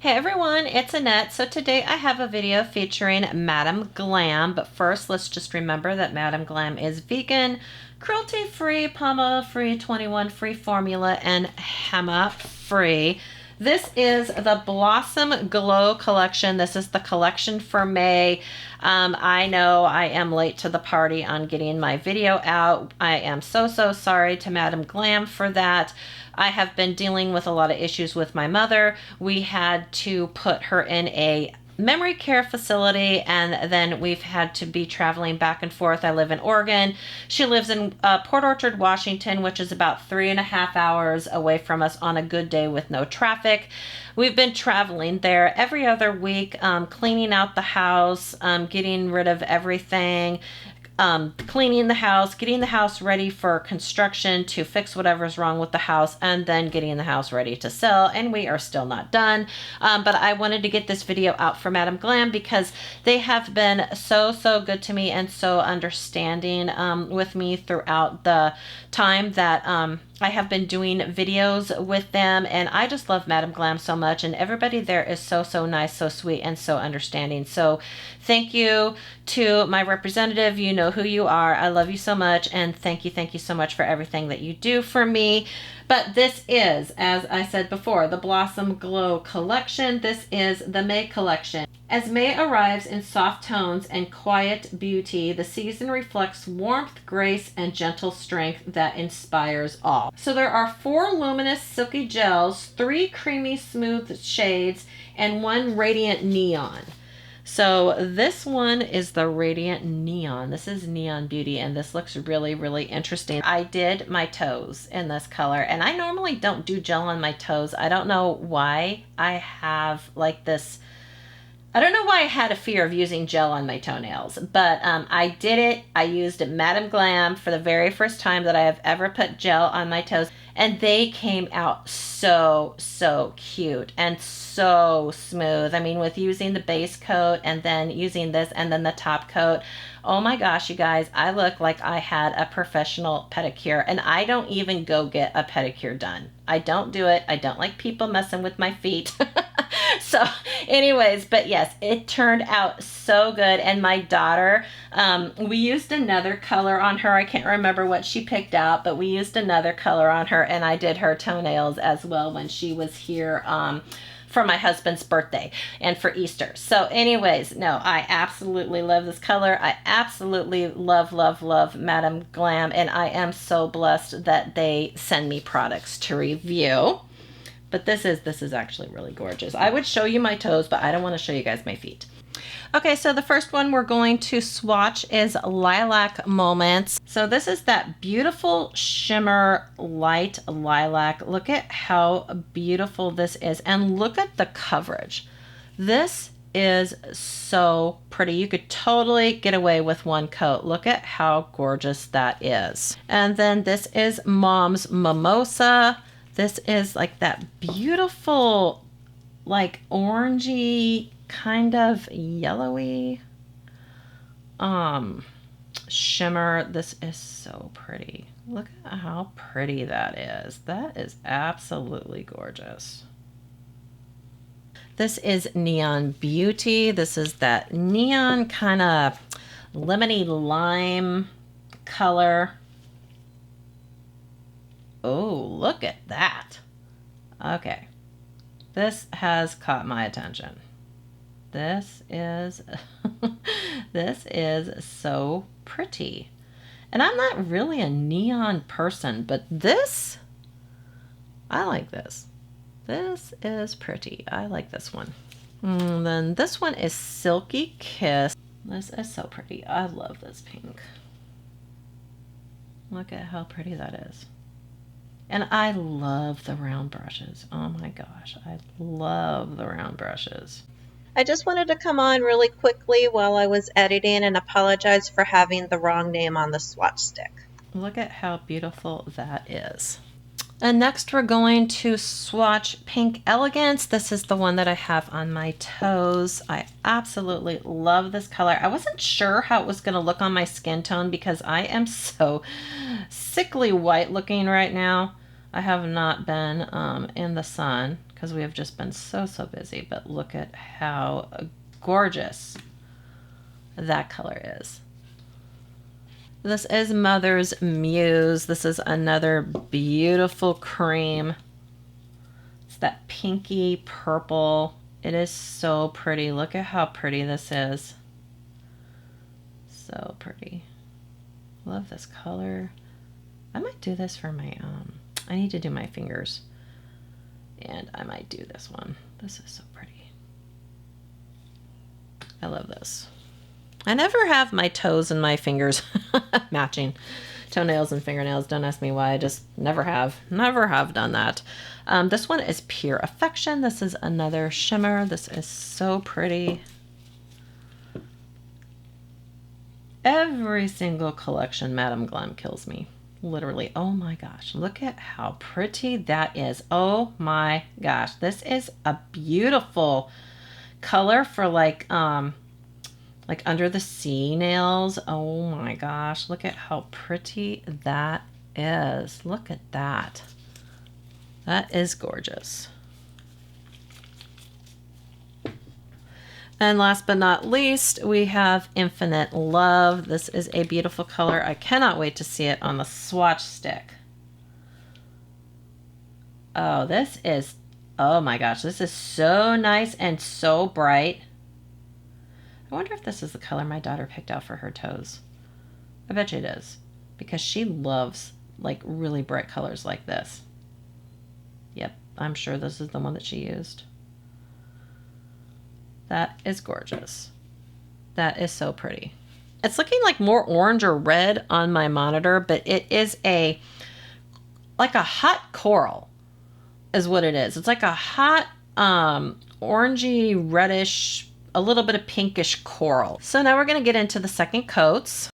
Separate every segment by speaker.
Speaker 1: Hey everyone, it's Annette. So today I have a video featuring Madam Glam, but first let's just remember that Madam Glam is vegan, cruelty-free, palm oil-free, 21-free formula, and henna-free. This is the Blossom Glow collection. This is the collection for May. I know I am late to the party on getting my video out. I am so sorry to Madam Glam for that. I have been dealing with a lot of issues with my mother. We had to put her in a memory care facility, and then we've had to be traveling back and forth. I live in Oregon. She lives in Port Orchard, Washington, which is about 3.5 hours away from us on a good day with no traffic. We've been traveling there every other week, cleaning out the house, getting rid of everything, cleaning the house, getting the house ready for construction to fix whatever's wrong with the house, and then getting the house ready to sell. And we are still not done. But I wanted to get this video out for Madam Glam because they have been so good to me and so understanding with me throughout the time that I have been doing videos with them, and I just love Madam Glam so much, and everybody there is so nice, so sweet, and so understanding. So thank you to my representative. You know who you are. I love you so much, and thank you so much for everything that you do for me. But this is, as I said before, the Blossom Glow collection. This is the May collection. As May arrives in soft tones and quiet beauty, the season reflects warmth, grace, and gentle strength that inspires all. So there are 4 luminous silky gels, 3 creamy smooth shades, and 1 radiant neon. So this one is the Radiant Neon. This is Neon Beauty, and this looks really interesting. I did my toes in this color, and I normally don't do gel on my toes. I don't know why I have like this. I don't know why I had a fear of using gel on my toenails, but I did it. I used Madam Glam for the very first time that I have ever put gel on my toes, and they came out so cute and so smooth. I mean, with using the base coat and then using this and then the top coat, oh my gosh, you guys, I look like I had a professional pedicure, and I don't even go get a pedicure done. I don't do it. I don't like people messing with my feet. So anyways, but yes, it turned out so good. And my daughter, we used another color on her. I can't remember what she picked out, but we used another color on her, and I did her toenails as well when she was here for my husband's birthday and for Easter. So anyways, no, I absolutely love this color. I absolutely love Madam Glam, and I am so blessed that they send me products to review. But this is actually really gorgeous. I would show you my toes, but I don't want to show you guys my feet. Okay, so the first one we're going to swatch is Lilac Moments. So this is that beautiful shimmer light lilac. Look at how beautiful this is, and look at the coverage. This is so pretty. You could totally get away with one coat. Look at how gorgeous that is. And then this is Mom's Mimosa. This is like that beautiful, like orangey, kind of yellowy shimmer. This is so pretty. Look at how pretty that is. That is absolutely gorgeous. This is Neon Beauty. This is that neon kind of lemony lime color. Oh, look at that. Okay. This has caught my attention. This is this is so pretty. And I'm not really a neon person, but this, I like this. This is pretty. I like this one. And then this one is Silky Kiss. This is so pretty. I love this pink. Look at how pretty that is. And I love the round brushes. Oh my gosh, I love the round brushes. I just wanted to come on really quickly while I was editing and apologize for having the wrong name on the swatch stick. Look at how beautiful that is. And next we're going to swatch Pink Elegance. This is the one that I have on my toes. I absolutely love this color. I wasn't sure how it was going to look on my skin tone because I am so sickly white looking right now. I have not been in the sun because we have just been so busy, but look at how gorgeous that color is. This is Mother's Muse. This is another beautiful cream. It's that pinky purple. It is so pretty. Look at how pretty this is. So pretty. Love this color. I might do this for my, I need to do my fingers. And I might do this one. This is so pretty. I love this. I never have my toes and my fingers matching. Toenails and fingernails. Don't ask me why. I just never have. Never have done that. This one is Pure Affection. This is another shimmer. This is so pretty. Every single collection, Madam Glam kills me. Literally. Oh my gosh. Look at how pretty that is. Oh my gosh. This is a beautiful color for like under the sea nails. Oh my gosh. Look at how pretty that is. Look at that. That is gorgeous. And last but not least, we have Infinite Love. This is a beautiful color. I cannot wait to see it on the swatch stick. Oh, this is, oh my gosh, this is so nice and so bright. I wonder if this is the color my daughter picked out for her toes. I bet you it is, because she loves like really bright colors like this. Yep, I'm sure this is the one that she used. That is gorgeous. That is so pretty. It's looking like more orange or red on my monitor, but it is like a hot coral is what it is. It's like a hot orangey, reddish, a little bit of pinkish coral. So now we're gonna get into the second coats.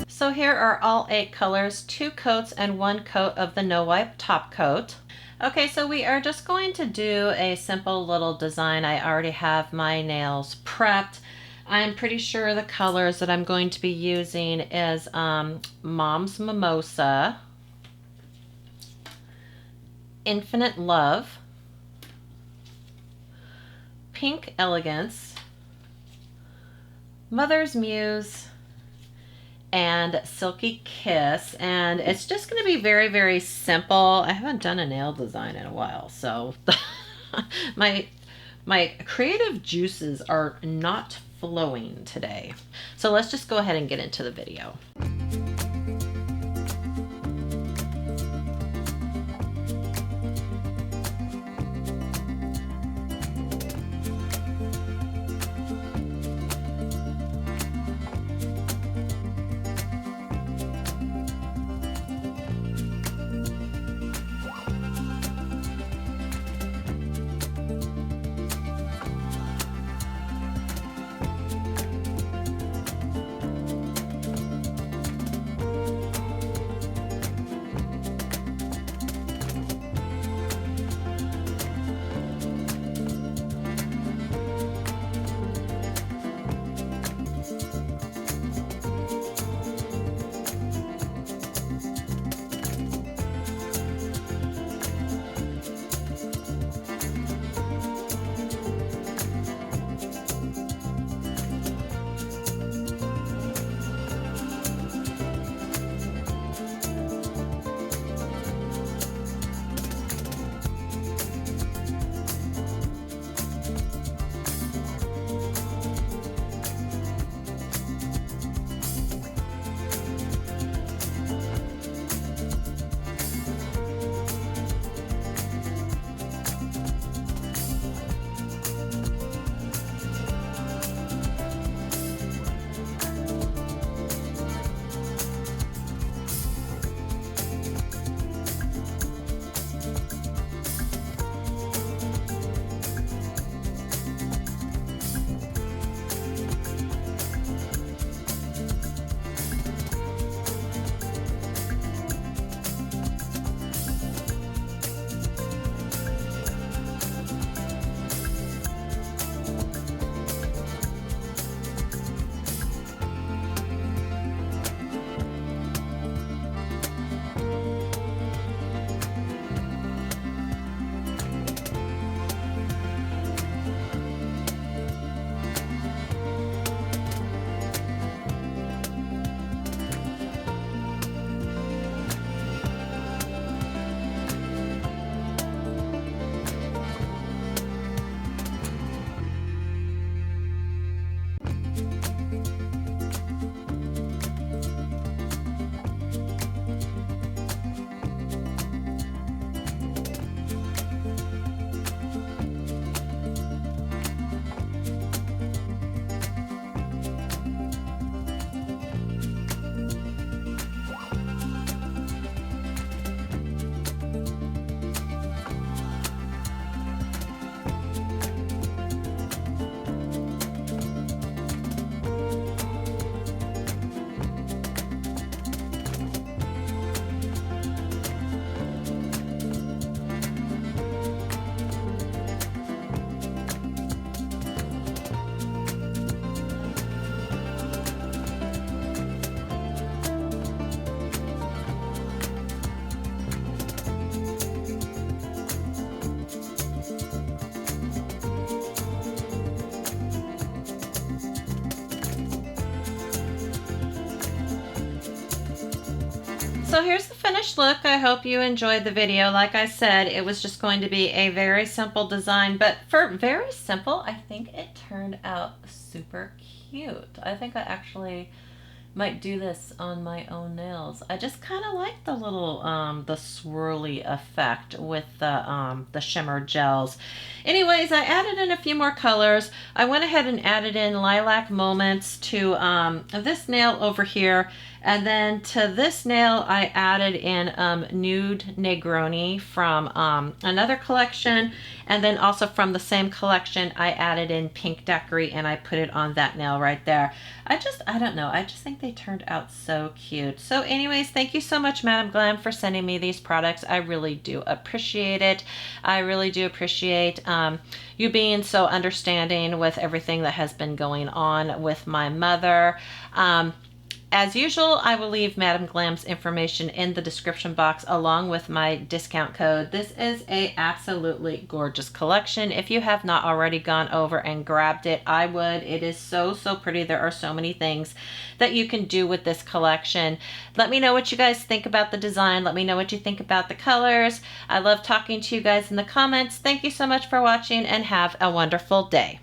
Speaker 1: So here are all 8 colors, 2 coats and 1 coat of the No Wipe top coat. Okay, so we are just going to do a simple little design. I already have my nails prepped. I'm pretty sure the colors that I'm going to be using is Mom's Mimosa, Infinite Love, Pink Elegance, Mother's Muse, and Silky Kiss. And it's just going to be very, very simple. I haven't done a nail design in a while, so my creative juices are not flowing today. So let's just go ahead and get into the video. So here's the finished look. I hope you enjoyed the video. Like I said, it was just going to be a very simple design, but for very simple, I think it turned out super cute. I think I actually might do this on my own nails. I just kind of like the little the swirly effect with the shimmer gels. Anyways, I added in a few more colors. I went ahead and added in Lilac Moments to this nail over here, and then to this nail I added in Nude Negroni from another collection, and then also from the same collection I added in Pink Daiquiri, and I put it on that nail right there. I don't know, I just think they turned out so cute. So anyways, thank you so much, Madam Glam, for sending me these products. I really do appreciate it. I really do appreciate you being so understanding with everything that has been going on with my mother. As usual, I will leave Madam Glam's information in the description box along with my discount code. This is a absolutely gorgeous collection. If you have not already gone over and grabbed it, I would. It is so, so pretty. There are so many things that you can do with this collection. Let me know what you guys think about the design. Let me know what you think about the colors. I love talking to you guys in the comments. Thank you so much for watching and have a wonderful day.